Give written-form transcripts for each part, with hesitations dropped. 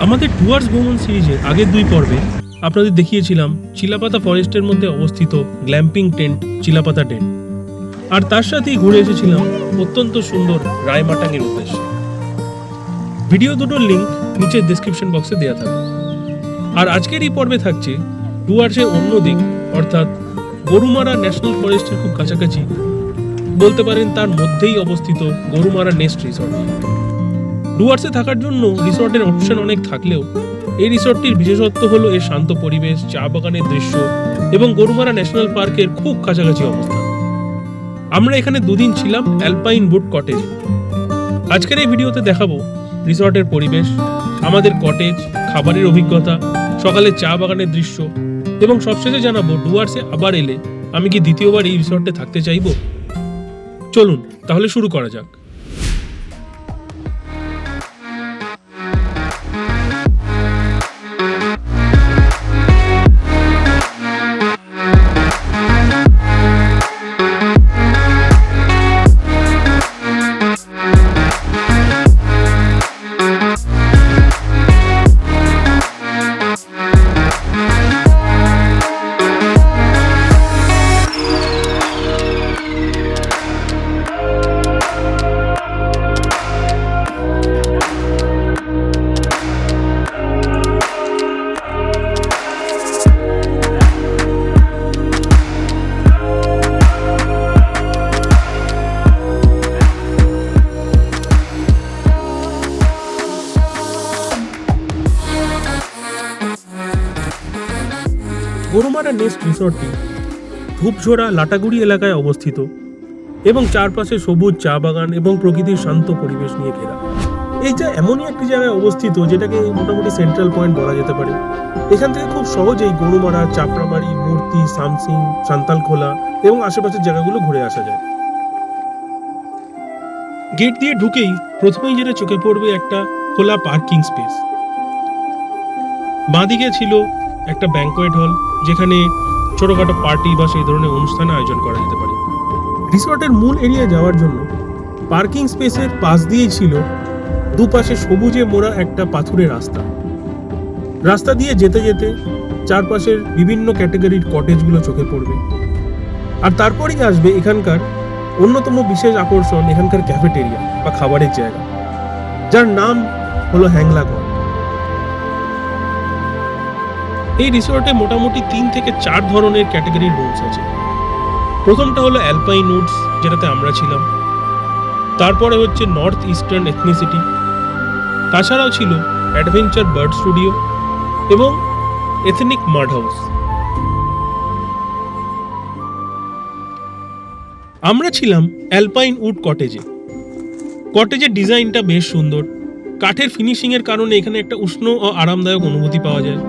আমাদের ডুয়ার্স ভ্রমণ সিরিজের আগের 2 পর্বে আপনাদের দেখিয়েছিলাম চিলাপাতা ফরেস্টের মধ্যে অবস্থিত গ্ল্যাম্পিং টেন্ট চিলাপাতা টেন্ট, আর তার সাথেই ঘুরে এসেছিলাম অত্যন্ত সুন্দর রায়মাটাংয়ের উদ্দেশ্যে। ভিডিও দুটোর লিঙ্ক নিচের ডেসক্রিপশন বক্সে দেওয়া থাকবে। আর আজকের এই পর্বে থাকছে ডুয়ার্সের অন্য দিক, অর্থাৎ গরুমারা ন্যাশনাল ফরেস্টের খুব কাছাকাছি, বলতে পারেন তার মধ্যেই অবস্থিত গরুমারা নেস্ট রিসর্ট। ডুয়ার্সে থাকার জন্য রিসর্টের অপশন অনেক থাকলেও এই রিসর্টটির বিশেষত্ব হলো এর শান্ত পরিবেশ, চা বাগানের দৃশ্য এবং গরুমারা ন্যাশনাল পার্কের খুব কাছাকাছি অবস্থান। আমরা এখানে 2 দিন ছিলাম অ্যালপাইন বুট কটেজে। আজকের এই ভিডিওতে দেখাবো রিসর্টের পরিবেশ, আমাদের কটেজ, খাবারের অভিজ্ঞতা, সকালে চা বাগানের দৃশ্য এবং সবশেষে জানাবো ডুয়ার্সে আবার এলে আমি কি দ্বিতীয়বার এই রিসর্টে থাকতে চাইবো। চলুন তাহলে শুরু করা যাক। গরুমারা নেস্ট রিসর্টটি ধূপঝোড়া লাটাগুড়ি এলাকায় অবস্থিত এবং চারপাশে সবুজ চা বাগান এবং প্রকৃতির শান্ত পরিবেশ নিয়ে ঘেরা। এইটা এমনই একটি জায়গায় অবস্থিত যেটাকে মোটামুটি সেন্ট্রাল পয়েন্ট বলা যেতে পারে। এখান থেকে খুব সহজেই গরুমারা, চাপড়ামারি, মূর্তি, সামসিং, সান্তালখোলা এবং আশেপাশের জায়গাগুলো ঘুরে আসা যায়। গেট দিয়ে ঢুকেই প্রথমেই যেটা চোখে পড়বে একটা খোলা পার্কিং স্পেস। বাঁদিকে ছিল একটা ব্যাংকোয়েট হল, যেখানে ছোটখাটো পার্টি বা সেই ধরনের অনুষ্ঠানে আয়োজন করা যেতে পারে। রিসর্টের মূল এরিয়া যাওয়ার জন্য পার্কিং স্পেসের পাশ দিয়েই ছিল দুপাশে সবুজে মোড়া একটা পাথুরের রাস্তা দিয়ে যেতে যেতে চারপাশের বিভিন্ন ক্যাটাগরির কটেজগুলো চোখে পড়বে। আর তারপরেই আসবে এখানকার অন্যতম বিশেষ আকর্ষণ, এখানকার ক্যাফেটেরিয়া বা খাবারের জায়গা, যার নাম হলো হ্যাংলাগড়। এই রিসর্টে মোটামুটি 3 থেকে 4 ধরনের ক্যাটাগরির রুমস আছে। প্রথমটা হলো অ্যালপাইন উডস, যেটাতে আমরা ছিলাম। তারপরে হচ্ছে নর্থ ইস্টার্ন এথনিসিটি, তাছাড়াও ছিল অ্যাডভেঞ্চার বার্ড স্টুডিও এবং এথনিক মাড হাউস। আমরা ছিলাম অ্যালপাইন উড কটেজে। কটেজের ডিজাইনটা বেশ সুন্দর। কাঠের ফিনিশিং এর কারণে এখানে একটা উষ্ণ ও আরামদায়ক অনুভূতি পাওয়া যায়।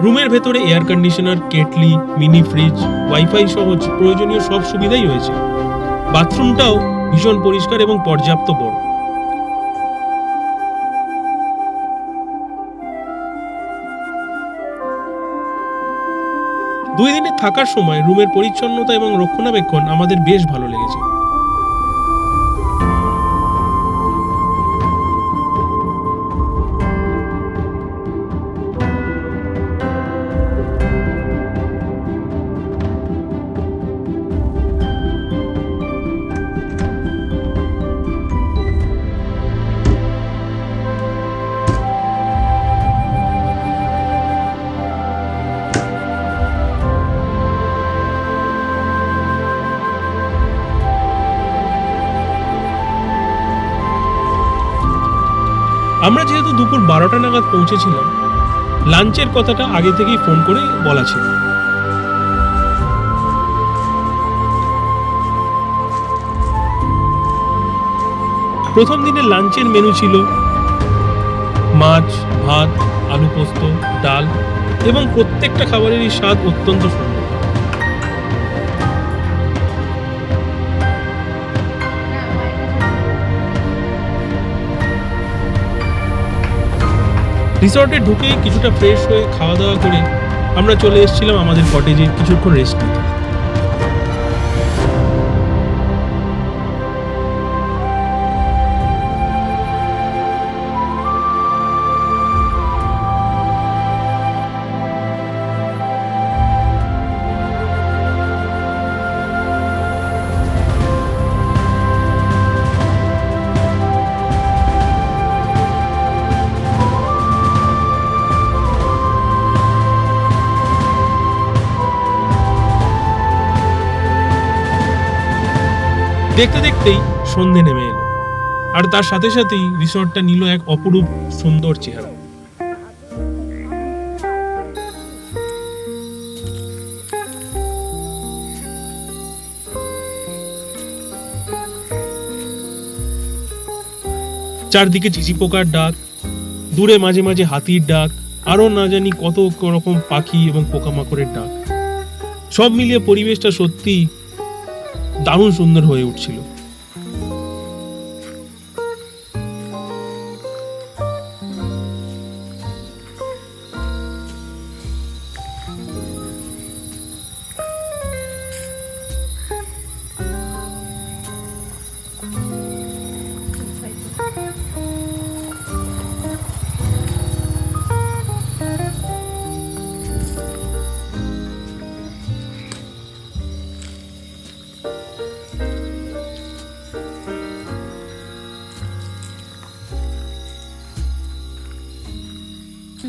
রুমের ভেতরে air conditioner, kettle, mini fridge, wifi সহ প্রয়োজনীয় সব সুবিধাই রয়েছে। বাথরুমটাও ভীষণ পরিষ্কার এবং পর্যাপ্ত বড়। দুই দিনে থাকার সময় রুমের পরিচ্ছন্নতা এবং রক্ষণাবেক্ষণ আমাদের বেশ ভালো লেগেছে। আমরা যেহেতু দুপুর 12টা নাগাদ পৌঁছেছিলাম, লাঞ্চের কথাটা আগে থেকেই ফোন করে বলা ছিল। প্রথম দিনের লাঞ্চের মেনু ছিল মাছ, ভাত, আলু পোস্ত, ডাল এবং প্রত্যেকটা খাবারেরই স্বাদ অত্যন্ত সুন্দর। রিসর্টে ঢুকেই কিছুটা ফ্রেশ হয়ে খাওয়া দাওয়া করে আমরা চলে এসেছিলাম আমাদের কটেজে কিছুক্ষণ রেস্ট নিতে। দেখতে দেখতেই সন্ধে নেমে এলো, আর তার সাথে সাথেই রিসর্টটা নিল এক অপরূপ সুন্দর চেহারা। চারদিকে চিচি পোকার ডাক, দূরে মাঝে মাঝে হাতির ডাক, আরো না জানি কত রকম পাখি এবং পোকামাকড়ের ডাক। সব মিলিয়ে পরিবেশটা সত্যি দারুণ সুন্দর হয়ে উঠছিল।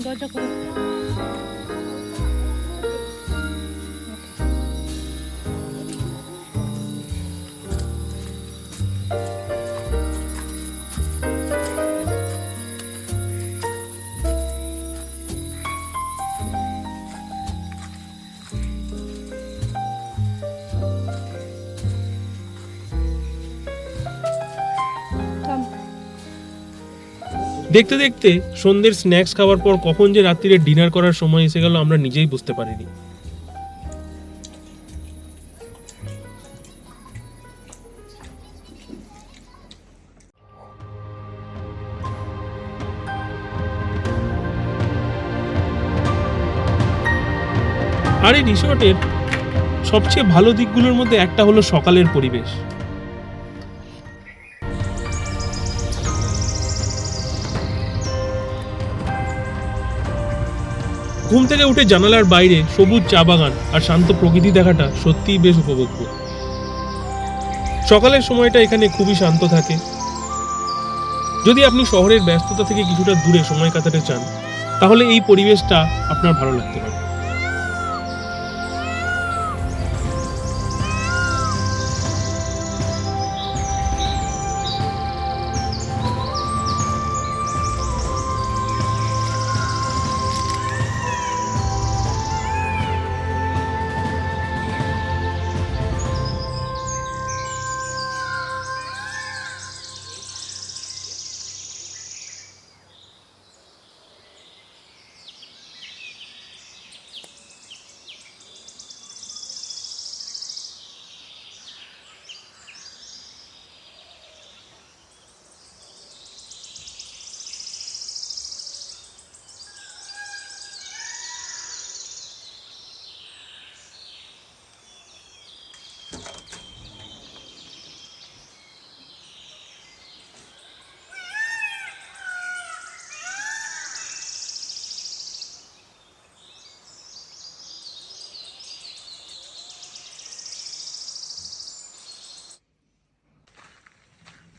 দরজা খুলে দেখতে দেখতে সন্ধ্যের স্ন্যাক্স খাওয়ার পর কখন যে রাত্রিরে ডিনার করার সময় এসে গেল আমরা নিজেই বুঝতে পারিনি। আর এই রিসর্টের সবচেয়ে ভালো দিকগুলোর মধ্যে একটা হলো সকালের পরিবেশ। ঘুম থেকে উঠে জানালার বাইরে সবুজ চা বাগান আর শান্ত প্রকৃতি দেখাটা সত্যিই বেশ উপভোগ্য। সকালের সময়টা এখানে খুবই শান্ত থাকে। যদি আপনি শহরের ব্যস্ততা থেকে কিছুটা দূরে সময় কাটাতে চান, তাহলে এই পরিবেশটা আপনার ভালো লাগতে পারে।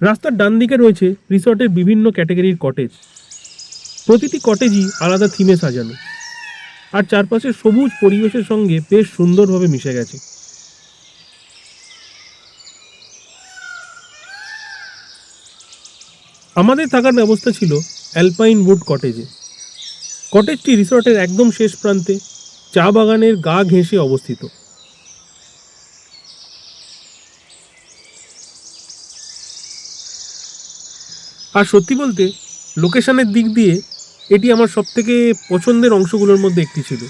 রাস্তার ডান দিকে রয়েছে রিসর্টের বিভিন্ন ক্যাটাগরির কটেজ। প্রতিটি কটেজই আলাদা থিমে সাজানো, আর চারপাশে সবুজ পরিবেশের সঙ্গে বেশ সুন্দরভাবে মিশে গেছে। আমাদের থাকার ব্যবস্থা ছিল অ্যালপাইন উড কটেজে। কটেজটি রিসর্টের একদম শেষ প্রান্তে চা বাগানের গা ঘেঁষে অবস্থিত। আর সত্যি বলতে লোকেশনের দিক দিয়ে এটি আমার সবথেকে পছন্দের অংশগুলোর মধ্যে একটি ছিল।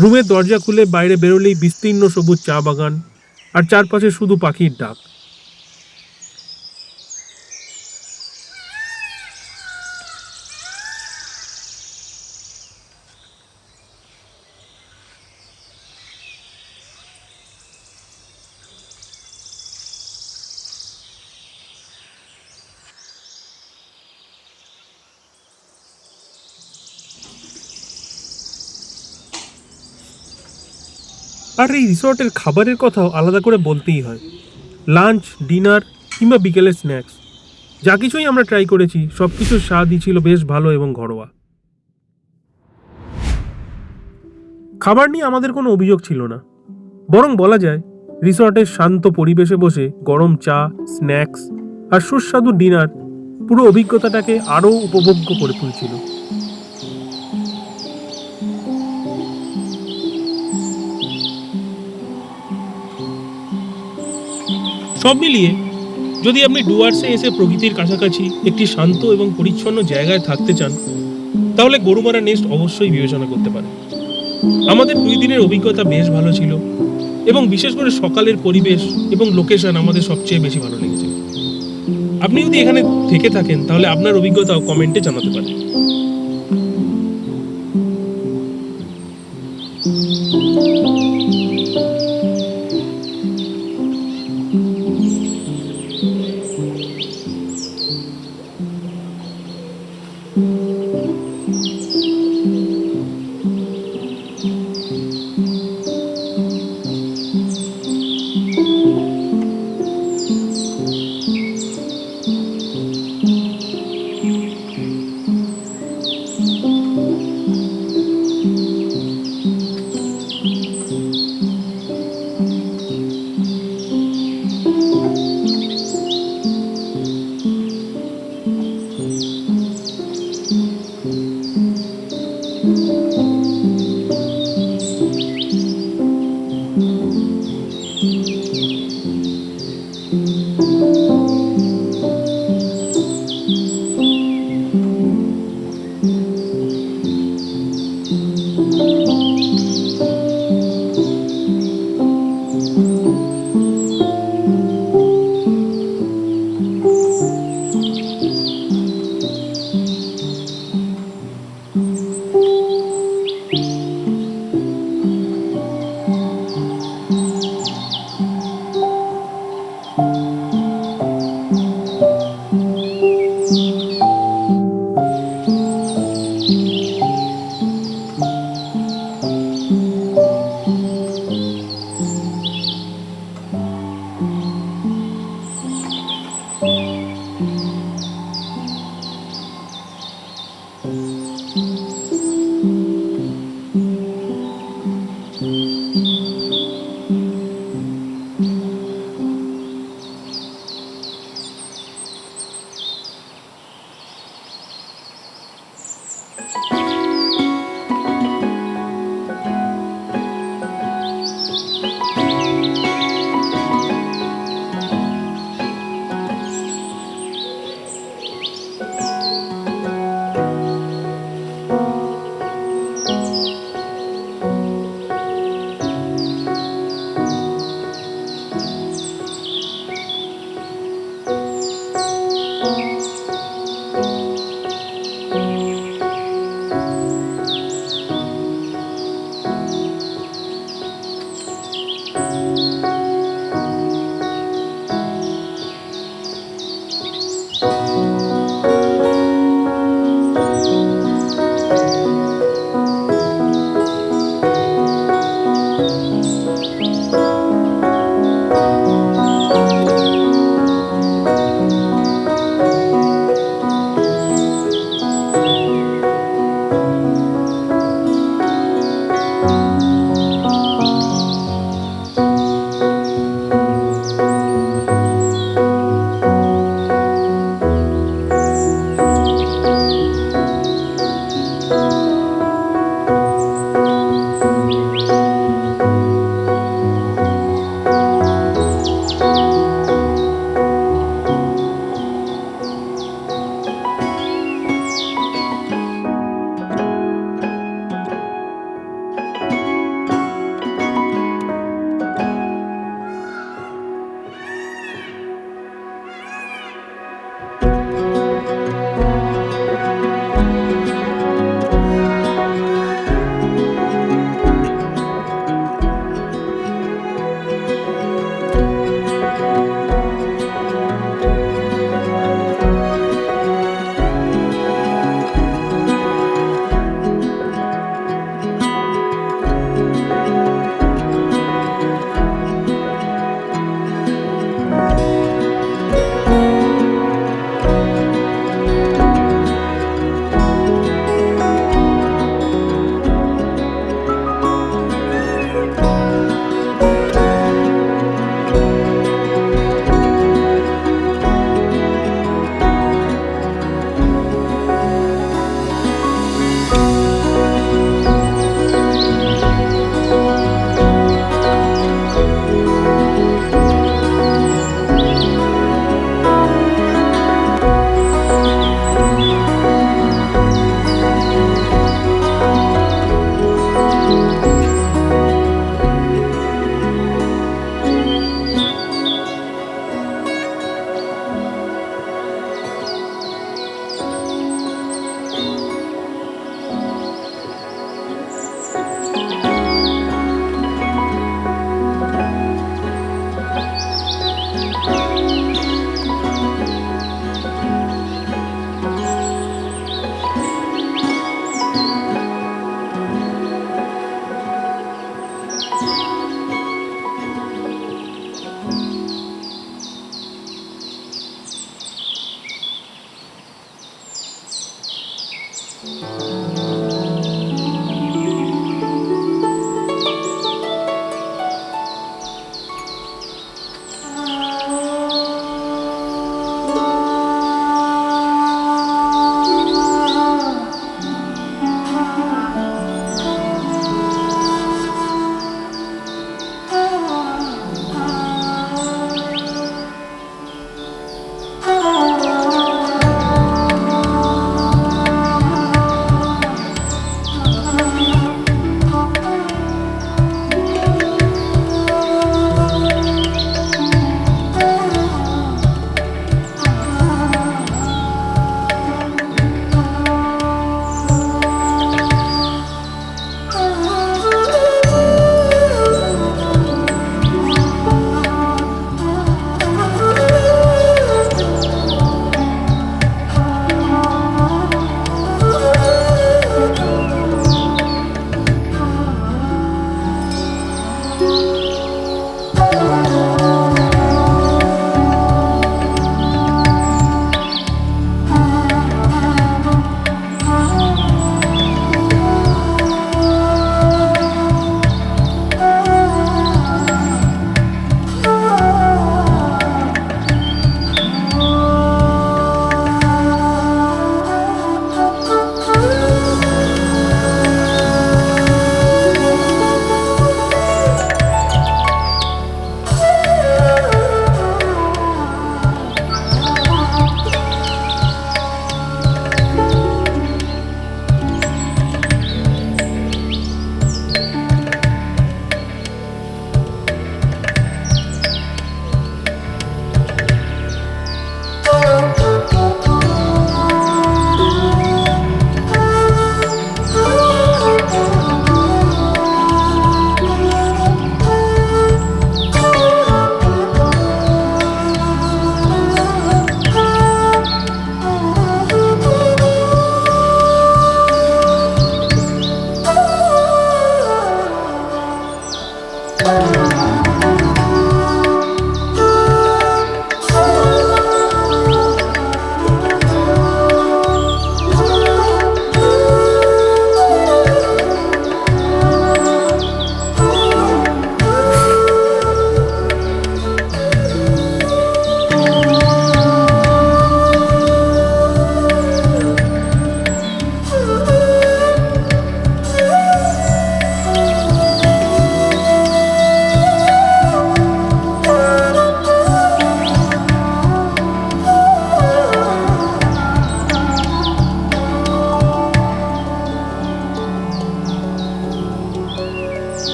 রুমের দরজা খুলে বাইরে বেরোলেই বিস্তীর্ণ সবুজ চা বাগান, আর চারপাশে শুধু পাখির ডাক। আর এই রিসর্টের খাবারের কথাও আলাদা করে বলতেই হয়। লাঞ্চ, ডিনার কিংবা বিকেলের স্ন্যাক্স, যা কিছুই আমরা ট্রাই করেছি সব কিছুর স্বাদই ছিল বেশ ভালো এবং ঘরোয়া। খাবার নিয়ে আমাদের কোনো অভিযোগ ছিল না, বরং বলা যায় রিসর্টের শান্ত পরিবেশে বসে গরম চা, স্ন্যাক্স আর সুস্বাদু ডিনার পুরো অভিজ্ঞতাটাকে আরও উপভোগ্য করে তুলছিল। সব মিলিয়ে যদি আপনি ডুয়ার্সে এসে প্রকৃতির কাছাকাছি একটি শান্ত এবং পরিচ্ছন্ন জায়গায় থাকতে চান, তাহলে গরুমারা নেস্ট অবশ্যই বিবেচনা করতে পারেন। আমাদের 2 দিনের অভিজ্ঞতা বেশ ভালো ছিল এবং বিশেষ করে সকালের পরিবেশ এবং লোকেশন আমাদের সবচেয়ে বেশি ভালো লেগেছে। আপনি যদি এখানে থেকে থাকেন তাহলে আপনার অভিজ্ঞতাও কমেন্টে জানাতে পারেন।